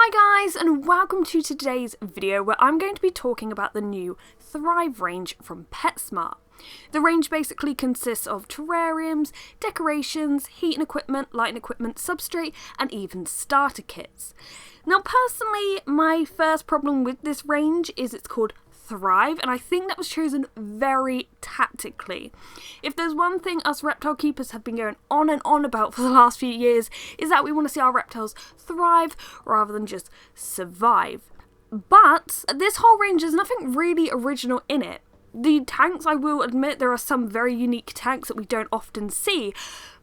Hi guys, and welcome to today's video where I'm going to be talking about the new Thrive range from PetSmart. The range basically consists of terrariums, decorations, heating equipment, lighting equipment, substrate, and even starter kits. Now personally, my first problem with this range is it's called Thrive, and I think that was chosen very tactically. If there's one thing us reptile keepers have been going on and on about for the last few years, is that we want to see our reptiles thrive rather than just survive. But this whole range, there's nothing really original in it. The tanks, I will admit, there are some very unique tanks that we don't often see,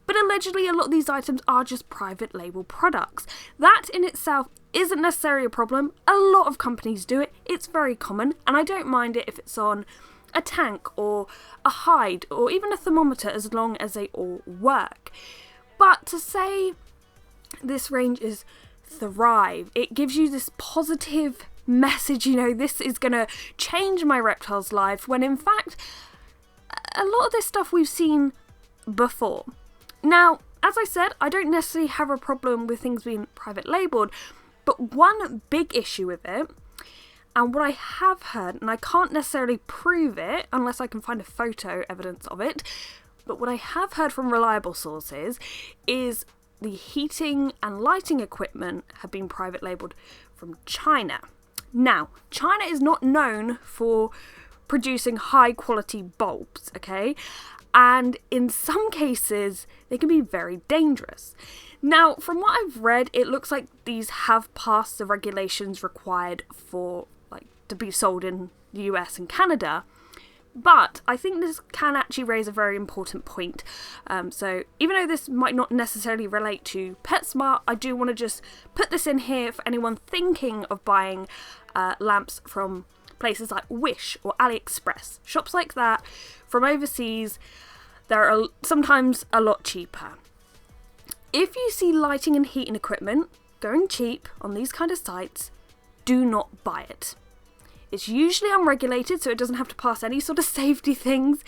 but allegedly a lot of these items are just private label products. That in itself isn't necessarily a problem. A lot of companies do it, it's very common, and I don't mind it if it's on a tank or a hide or even a thermometer as long as they all work. But to say this range is Thrive, it gives you this positive message, this is going to change my reptile's life, when in fact a lot of this stuff we've seen before. Now, as I said, I don't necessarily have a problem with things being private labelled, but one big issue with it, and what I have heard, and I can't necessarily prove it unless I can find a photo evidence of it, but what I have heard from reliable sources is the heating and lighting equipment have been private labelled from China. Now, China is not known for producing high quality bulbs, okay? And in some cases, they can be very dangerous. Now, from what I've read, it looks like these have passed the regulations required for, to be sold in the US and Canada. But I think this can actually raise a very important point. So even though this might not necessarily relate to PetSmart, I do want to just put this in here for anyone thinking of buying lamps from places like Wish or AliExpress. Shops like that from overseas, they're sometimes a lot cheaper. If you see lighting and heating equipment going cheap on these kind of sites, do not buy it. It's usually unregulated, so it doesn't have to pass any sort of safety things,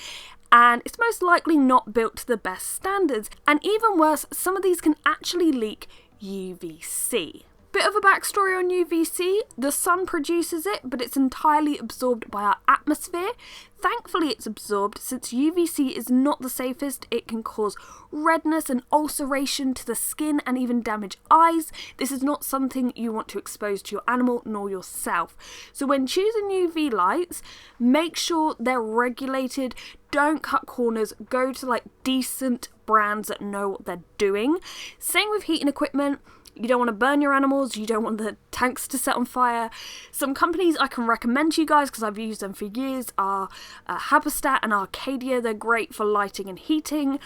and it's most likely not built to the best standards, and even worse, some of these can actually leak UVC. Bit of a backstory on UVC, the sun produces it, but it's entirely absorbed by our atmosphere. Thankfully it's absorbed, since UVC is not the safest. It can cause redness and ulceration to the skin and even damage eyes. This is not something you want to expose to your animal nor yourself. So when choosing UV lights, make sure they're regulated, don't cut corners, go to decent brands that know what they're doing. Same with heating equipment. You don't want to burn your animals, you don't want the tanks to set on fire. Some companies I can recommend to you guys, because I've used them for years, are Habitat and Arcadia. They're great for lighting and heating.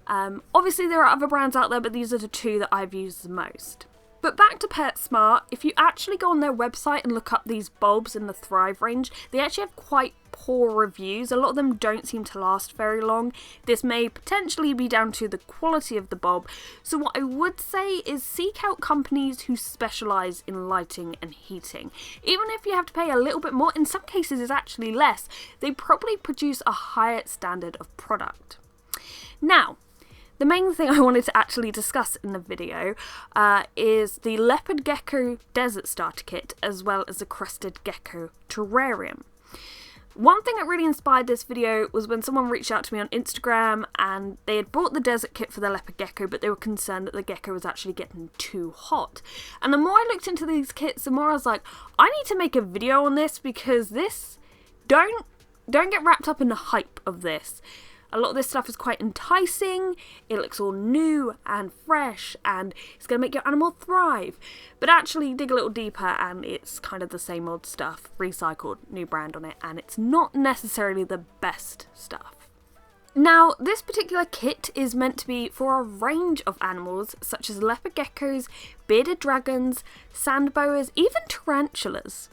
Obviously there are other brands out there, but these are the two that I've used the most. But back to PetSmart, if you actually go on their website and look up these bulbs in the Thrive range, they actually have quite poor reviews. A lot of them don't seem to last very long. This may potentially be down to the quality of the bulb. So what I would say is seek out companies who specialise in lighting and heating. Even if you have to pay a little bit more, in some cases it's actually less, they probably produce a higher standard of product. Now, the main thing I wanted to actually discuss in the video is the Leopard Gecko Desert Starter Kit, as well as the Crested Gecko Terrarium. One thing that really inspired this video was when someone reached out to me on Instagram and they had bought the desert kit for the Leopard Gecko, but they were concerned that the gecko was actually getting too hot. And the more I looked into these kits, the more I was like, I need to make a video on this, because this, don't get wrapped up in the hype of this. A lot of this stuff is quite enticing, it looks all new and fresh, and it's going to make your animal thrive. But actually dig a little deeper and it's kind of the same old stuff, recycled, new brand on it, and it's not necessarily the best stuff. Now, this particular kit is meant to be for a range of animals, such as leopard geckos, bearded dragons, sand boas, even tarantulas,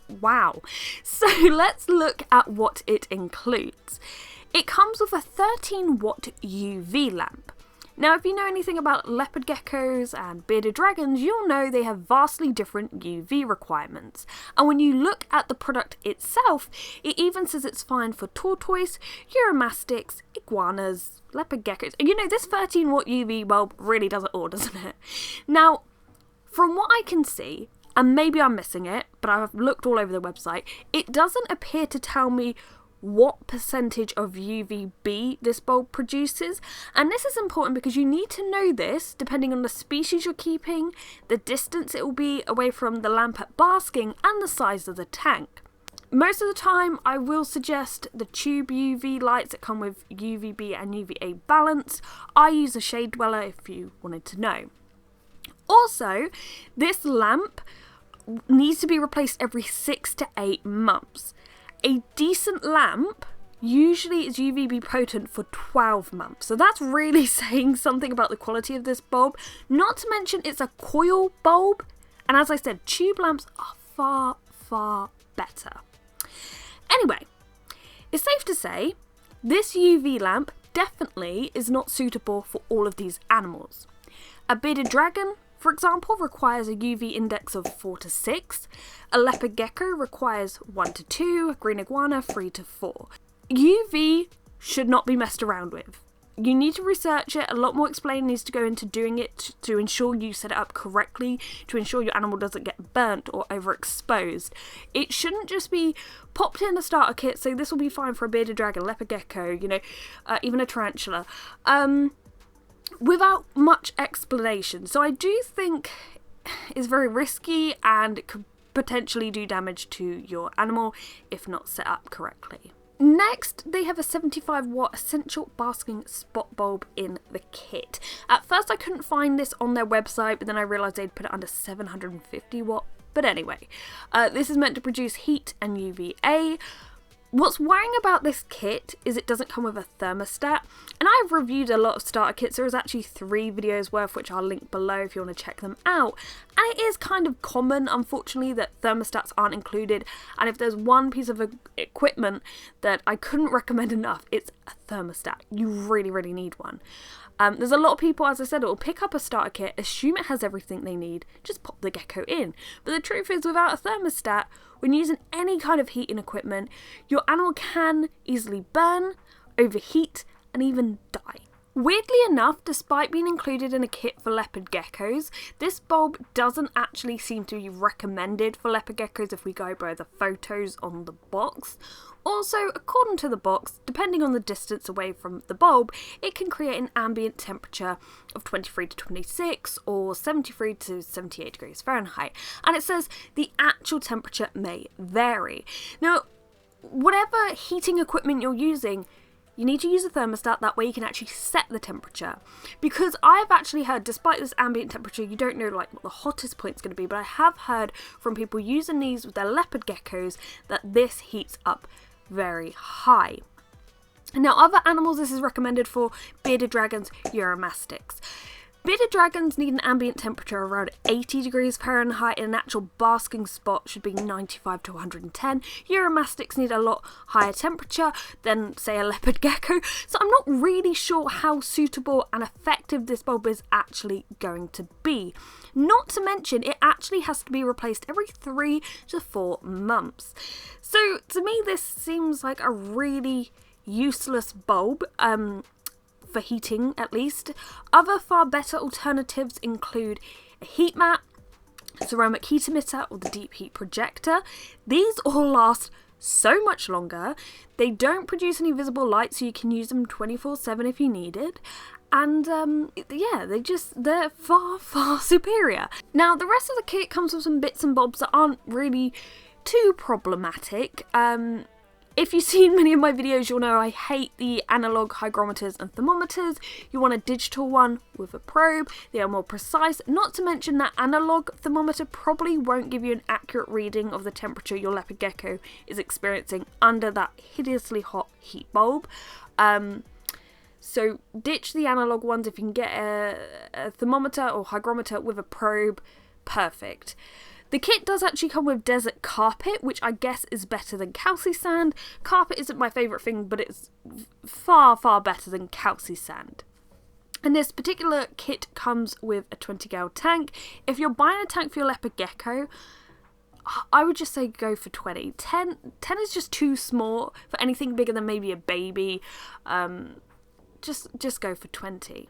Wow. So let's look at what it includes. It comes with a 13-watt UV lamp. Now, if you know anything about leopard geckos and bearded dragons, you'll know they have vastly different UV requirements. And when you look at the product itself, it even says it's fine for tortoise, uromastyx, iguanas, leopard geckos. This 13-watt UV bulb really does it all, doesn't it? Now, From what I can see, and maybe I'm missing it, but I've looked all over the website, it doesn't appear to tell me what percentage of UVB this bulb produces, and this is important because you need to know this depending on the species you're keeping, the distance it will be away from the lamp at basking, and the size of the tank. Most of the time I will suggest the tube UV lights that come with UVB and UVA balance. I use a shade dweller if you wanted to know. Also, this lamp needs to be replaced every 6 to 8 months. A decent lamp usually is UVB potent for 12 months. So that's really saying something about the quality of this bulb. Not to mention it's a coil bulb. And as I said, tube lamps are far, far better. Anyway, it's safe to say this UV lamp definitely is not suitable for all of these animals. A bearded dragon, for example, requires a UV index of 4 to 6. A leopard gecko requires 1 to 2. A green iguana 3 to 4. UV should not be messed around with. You need to research it. A lot more explaining needs to go into doing it to ensure you set it up correctly, to ensure your animal doesn't get burnt or overexposed. It shouldn't just be popped in a starter kit, so this will be fine for a bearded dragon, leopard gecko, even a tarantula, without much explanation. So I do think it's very risky and it could potentially do damage to your animal if not set up correctly. Next, they have a 75 watt essential basking spot bulb in the kit. At first I couldn't find this on their website, but then I realised they'd put it under 750 watt. But anyway, this is meant to produce heat and UVA. What's worrying about this kit is it doesn't come with a thermostat, and I've reviewed a lot of starter kits. There is actually 3 videos worth, which I'll link below if you want to check them out, and it is kind of common, unfortunately, that thermostats aren't included, and if there's one piece of equipment that I couldn't recommend enough, it's a thermostat. You really, really need one. There's a lot of people, as I said, that will pick up a starter kit, assume it has everything they need, just pop the gecko in. But the truth is, without a thermostat, when using any kind of heating equipment, your animal can easily burn, overheat, and even die. Weirdly enough, despite being included in a kit for leopard geckos, this bulb doesn't actually seem to be recommended for leopard geckos if we go by the photos on the box. Also, according to the box, depending on the distance away from the bulb, it can create an ambient temperature of 23 to 26 or 73 to 78 degrees Fahrenheit. And it says the actual temperature may vary. Now, whatever heating equipment you're using, you need to use a thermostat, that way you can actually set the temperature. Because I've actually heard, despite this ambient temperature, you don't know what the hottest point's going to be, but I have heard from people using these with their leopard geckos that this heats up very high. Now, other animals this is recommended for: bearded dragons, uromastyx. Bearded dragons need an ambient temperature around 80 degrees Fahrenheit, and an actual basking spot should be 95 to 110. Uromastyx need a lot higher temperature than, say, a leopard gecko, so I'm not really sure how suitable and effective this bulb is actually going to be. Not to mention, it actually has to be replaced every 3 to 4 months. So to me, this seems like a really useless bulb. For heating at least. Other far better alternatives include a heat mat, ceramic heat emitter, or the deep heat projector. These all last so much longer. They don't produce any visible light, so you can use them 24/7 if you need it. And yeah, they're far, far superior. Now, the rest of the kit comes with some bits and bobs that aren't really too problematic. If you've seen many of my videos, you'll know I hate the analog hygrometers and thermometers. You want a digital one with a probe. They are more precise. Not to mention that analog thermometer probably won't give you an accurate reading of the temperature your leopard gecko is experiencing under that hideously hot heat bulb. So ditch the analog ones. If you can get a thermometer or hygrometer with a probe, perfect. The kit does actually come with desert carpet, which I guess is better than calci sand. Carpet isn't my favourite thing, but it's far, far better than calci sand. And this particular kit comes with a 20 gallon tank. If you're buying a tank for your leopard gecko, I would just say go for 20. 10 is just too small for anything bigger than maybe a baby. Just go for 20.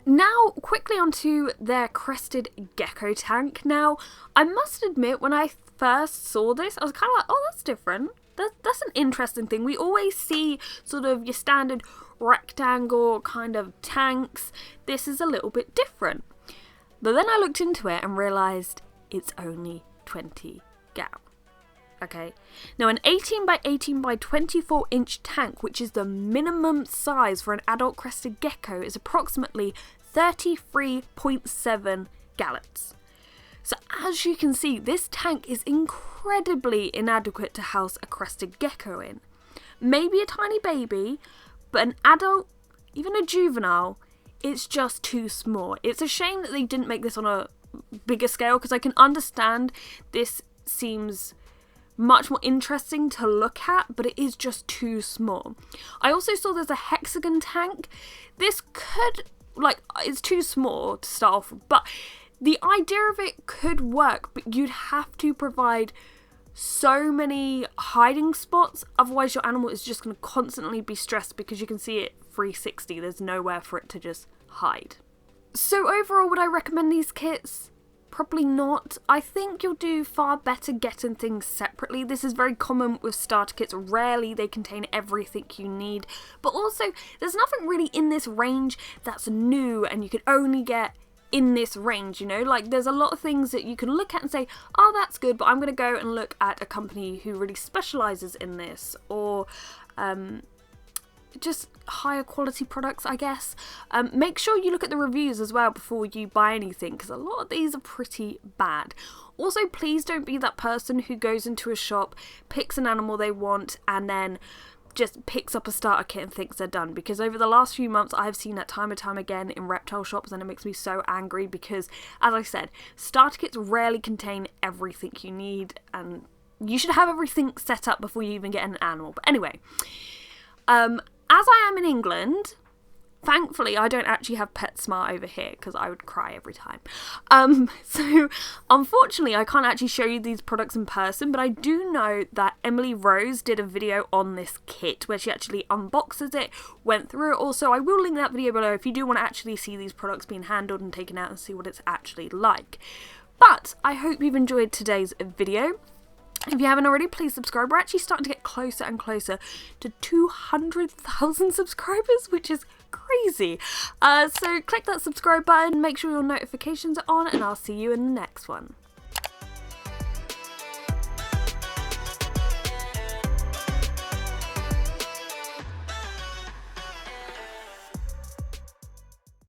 Now, quickly onto their Crested Gecko tank. Now, I must admit, when I first saw this, I was kind of like, oh, that's different. That's an interesting thing. We always see sort of your standard rectangle kind of tanks. This is a little bit different. But then I looked into it and realised it's only 20 gal. Okay, now an 18 by 18 by 24 inch tank, which is the minimum size for an adult Crested Gecko, is approximately 33.7 gallons. So as you can see, this tank is incredibly inadequate to house a Crested Gecko in. Maybe a tiny baby, but an adult, even a juvenile, it's just too small. It's a shame that they didn't make this on a bigger scale, because I can understand this seems much more interesting to look at, but it is just too small. I also saw there's a hexagon tank. This could, like, it's too small to start off with, but the idea of it could work, but you'd have to provide so many hiding spots, otherwise your animal is just going to constantly be stressed, because you can see it 360, there's nowhere for it to just hide. So overall, would I recommend these kits? Probably not. I think you'll do far better getting things separately. This is very common with starter kits. Rarely they contain everything you need. But also, there's nothing really in this range that's new and you can only get in this range, you know? Like, there's a lot of things that you can look at and say, oh, that's good, but I'm going to go and look at a company who really specialises in this, or just higher quality products, I guess. Make sure you look at the reviews as well before you buy anything, because a lot of these are pretty bad. Also, please don't be that person who goes into a shop, picks an animal they want, and then just picks up a starter kit and thinks they're done, because over the last few months I've seen that time and time again in reptile shops, and it makes me so angry, because as I said, starter kits rarely contain everything you need, and you should have everything set up before you even get an animal. But anyway, as I am in England, thankfully I don't actually have PetSmart over here, because I would cry every time. So unfortunately I can't actually show you these products in person, but I do know that Emily Rose did a video on this kit where she actually unboxes it, went through it. Also, I will link that video below if you do want to actually see these products being handled and taken out and see what it's actually like. But I hope you've enjoyed today's video. If you haven't already, please subscribe. We're actually starting to get closer and closer to 200,000 subscribers, which is crazy. So click that subscribe button, make sure your notifications are on, and I'll see you in the next one.